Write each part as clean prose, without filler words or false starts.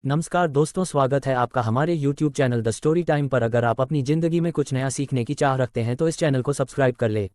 नमस्कार दोस्तों, स्वागत है आपका हमारे YouTube channel the story time पर। अगर आप अपनी ज़िंदगी में कुछ नया सीखने की चाह रखते हैं तो इस चैनल को सब्सक्राइब कर ले।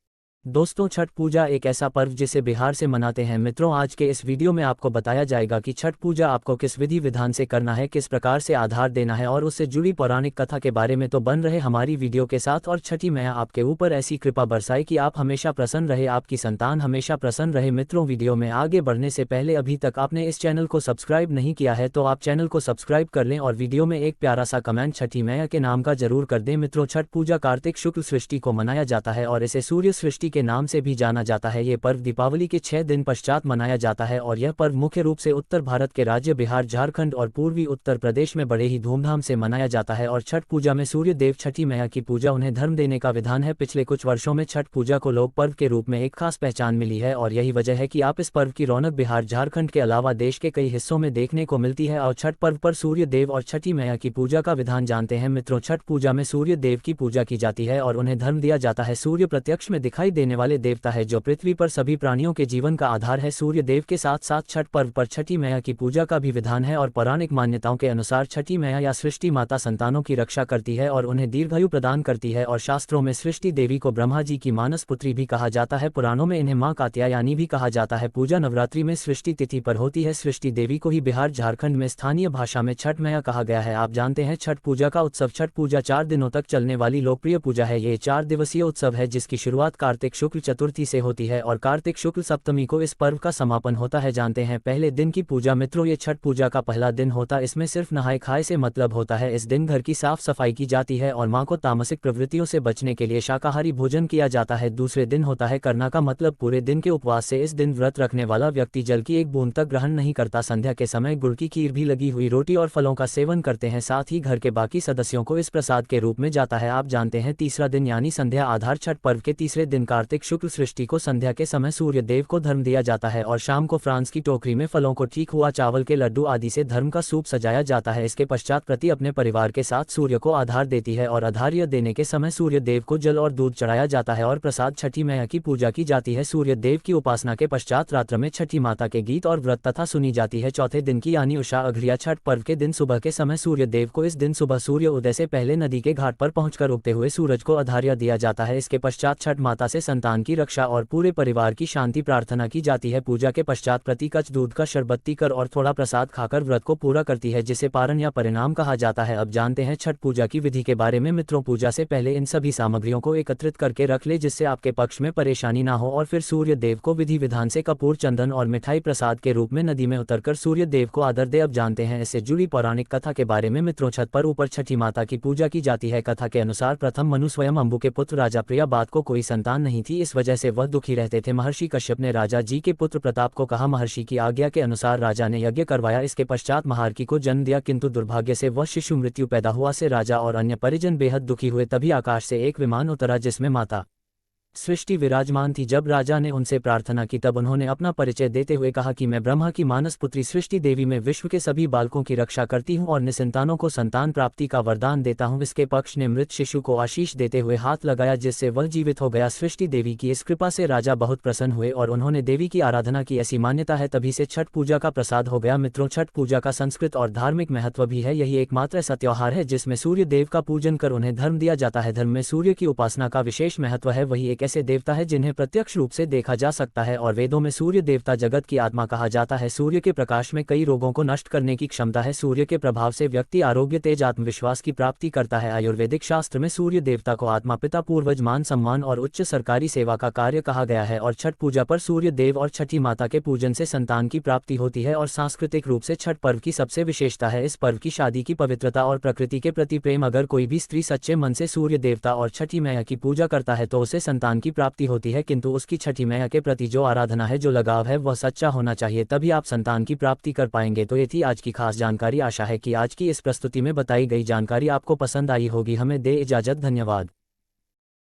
दोस्तों, छठ पूजा एक ऐसा पर्व जिसे बिहार से मनाते हैं। मित्रों, आज के इस वीडियो में आपको बताया जाएगा कि छठ पूजा आपको किस विधि विधान से करना है, किस प्रकार से आधार देना है और उससे जुड़ी पौराणिक कथा के बारे में। तो बन रहे हमारी वीडियो के साथ और छठी मैया आपके ऊपर ऐसी कृपा बरसाए कि आप हमेशा प्रसन्न रहे, आपकी संतान हमेशा प्रसन्न रहे। मित्रों, वीडियो में आगे बढ़ने से पहले अभी तक आपने इस चैनल को सब्सक्राइब नहीं किया है तो आप चैनल को सब्सक्राइब कर लें और वीडियो में एक प्यारा सा कमेंट छठी मैया के नाम का जरूर कर दें। मित्रों, छठ पूजा कार्तिक शुक्ल सृष्टि को मनाया जाता है और इसे सूर्य सृष्टि के नाम से भी जाना जाता है। ये पर्व दीपावली के 6 दिन पश्चात मनाया जाता है और यह पर्व मुख्य रूप से उत्तर भारत के राज्य बिहार, झारखंड और पूर्वी उत्तर प्रदेश में बड़े ही धूमधाम से मनाया जाता है। और छठ पूजा में सूर्य देव छठी मैया की पूजा, उन्हें धर्म देने का विधान है। पिछले कुछ वर्षों में छठ पूजा को लोक पर्व के रूप में एक खास पहचान मिली है और यही वजह है कि आप इस पर्व की रौनक बिहार, झारखंड के अलावा देश के कई हिस्सों में देखने को मिलती है। और छठ पर्व पर सूर्य देव और छठी मैया की पूजा का विधान जानते हैं। मित्रों, छठ पूजा में सूर्य देव की पूजा की जाती है और उन्हें धर्म दिया जाता है। सूर्य प्रत्यक्ष में दिखाई देने वाले देवता है जो पृथ्वी पर सभी प्राणियों के जीवन का आधार है। सूर्य देव के साथ साथ छठ पर्व पर छठी मैया की पूजा का भी विधान है और पौराणिक मान्यताओं के अनुसार छठी मैया या सृष्टि माता संतानों की रक्षा करती है और उन्हें दीर्घायु प्रदान करती है। और शास्त्रों में सृष्टि देवी को ब्रह्मा जी की मानस पुत्री भी कहा जाता है। पुराणों में इन्हें मां कात्यायनी भी कहा जाता है। पूजा नवरात्रि में सृष्टि तिथि पर होती है। सृष्टि देवी को ही बिहार, झारखंड में स्थानीय भाषा में छठ मैया कहा गया है। आप जानते हैं छठ पूजा का उत्सव। छठ पूजा 4 दिनों तक चलने वाली लोकप्रिय पूजा है। ये 4 दिवसीय उत्सव है जिसकी शुरुआत कार्तिक शुक्ल चतुर्थी से होती है और कार्तिक शुक्ल सप्तमी को इस पर्व का समापन होता है। जानते हैं पहले दिन की पूजा। मित्रों, ये छठ पूजा का पहला दिन होता है। इसमें सिर्फ नहाए खाए से मतलब होता है। इस दिन घर की साफ सफाई की जाती है और मां को तामसिक प्रवृत्तियों से बचने के लिए शाकाहारी भोजन किया जाता है। दूसरे दिन होता है करना का मतलब पूरे दिन के उपवास से। इस दिन व्रत रखने वाला व्यक्ति जल की एक बूंद तक ग्रहण नहीं करता। संध्या के समय गुड़ की खीर भी लगी हुई रोटी और फलों का सेवन करते हैं। साथ ही घर के बाकी सदस्यों को इस प्रसाद के रूप में जाता है। आप जानते हैं तीसरा दिन यानी संध्या आधार। छठ पर्व के तीसरे दिन कार्तिक शुक्ल सृष्टि को संध्या के समय सूर्य देव को धर्म दिया जाता है और शाम को फ्रांस की टोकरी में फलों को ठीक हुआ चावल के लड्डू आदि से धर्म का सूप सजाया जाता है। इसके पश्चात प्रति अपने परिवार के साथ सूर्य को आधार देती है और आधार्य देने के समय सूर्य देव को जल और दूध चढ़ाया जाता है और प्रसाद छठी मैया की पूजा की जाती है। सूर्य देव की उपासना के पश्चात रात्र में छठी माता के गीत और व्रत तथा सुनी जाती है। चौथे दिन की यानी उषा अघरिया छठ पर्व के दिन सुबह के समय सूर्य देव को इस दिन सुबह सूर्य उदय से पहले नदी के घाट पर पहुंचकर उगते हुए सूरज को आधार्य दिया जाता है। इसके पश्चात छठ माता से संतान की रक्षा और पूरे परिवार की शांति प्रार्थना की जाती है। पूजा के पश्चात प्रति कच दूध का शरबत पीकर और थोड़ा प्रसाद खाकर व्रत को पूरा करती है जिसे पारण या परिणाम कहा जाता है। अब जानते हैं छठ पूजा की विधि के बारे में। मित्रों, पूजा से पहले इन सभी सामग्रियों को एकत्रित करके रख ले जिससे आपके पक्ष में परेशानी ना हो। और फिर सूर्य देव को विधि विधान से कपूर, चंदन और मिठाई प्रसाद के रूप में नदी में उतरकर सूर्य देव को आदर दे। अब जानते हैं इससे जुड़ी पौराणिक कथा के बारे में। मित्रों, छत पर ऊपर छठी माता की पूजा की जाती है। कथा के अनुसार प्रथम मनु स्वयं अंबु के पुत्र राजा प्रियाबात को कोई संतान नहीं थी। इस वजह से वह दुखी रहते थे। महर्षि कश्यप ने राजा जी के पुत्र प्रताप को कहा। महर्षि की आज्ञा के अनुसार राजा ने यज्ञ करवाया। इसके पश्चात महारकी को जन्म दिया किंतु दुर्भाग्य से वह शिशु मृत्यु पैदा हुआ से राजा और अन्य परिजन बेहद दुखी हुए। तभी आकाश से एक विमान उतरा जिसमें माता सृष्टि विराजमान थी। जब राजा ने उनसे प्रार्थना की तब उन्होंने अपना परिचय देते हुए कहा कि मैं ब्रह्मा की मानस पुत्री सृष्टि देवी में विश्व के सभी बालकों की रक्षा करती हूँ और निसंतानों को संतान प्राप्ति का वरदान देता हूँ। इसके पक्ष ने मृत शिशु को आशीष देते हुए हाथ लगाया जिससे वह जीवित हो गया। सृष्टि देवी की इस कृपा से राजा बहुत प्रसन्न हुए और उन्होंने देवी की आराधना की। ऐसी मान्यता है तभी से छठ पूजा का प्रसाद हो गया। मित्रों, छठ पूजा का संस्कृत और धार्मिक महत्व भी है। यही एकमात्र ऐसा त्योहार है जिसमें सूर्य देव का पूजन कर उन्हें धर्म दिया जाता है। धर्म में सूर्य की उपासना का विशेष महत्व है। वही एक ऐसे देवता है जिन्हें प्रत्यक्ष रूप से देखा जा सकता है और वेदों में सूर्य देवता जगत की आत्मा कहा जाता है। सूर्य के प्रकाश में कई रोगों को नष्ट करने की क्षमता है। सूर्य के प्रभाव से व्यक्ति आरोग्य, तेज, आत्मविश्वास की प्राप्ति करता है। आयुर्वेदिक शास्त्र में सूर्य देवता को आत्मा, पिता, पूर्वज, मान सम्मान और उच्च सरकारी सेवा का कार्य कहा गया है। और छठ पूजा पर सूर्य देव और छठी माता के पूजन से संतान की प्राप्ति होती है। और सांस्कृतिक रूप से छठ पर्व की सबसे विशेषता है इस पर्व की शादी की पवित्रता और प्रकृति के प्रति प्रेम। अगर कोई भी स्त्री सच्चे मन से सूर्य देवता और छठी मैया की पूजा करता है तो उसे संतान की प्राप्ति होती है। किंतु उसकी छठी मैया के प्रति जो आराधना है, जो लगाव है, वह सच्चा होना चाहिए, तभी आप संतान की प्राप्ति कर पाएंगे। तो ये थी आज की खास जानकारी। आशा है कि आज की इस प्रस्तुति में बताई गई जानकारी आपको पसंद आई होगी। हमें दे इजाजत। धन्यवाद।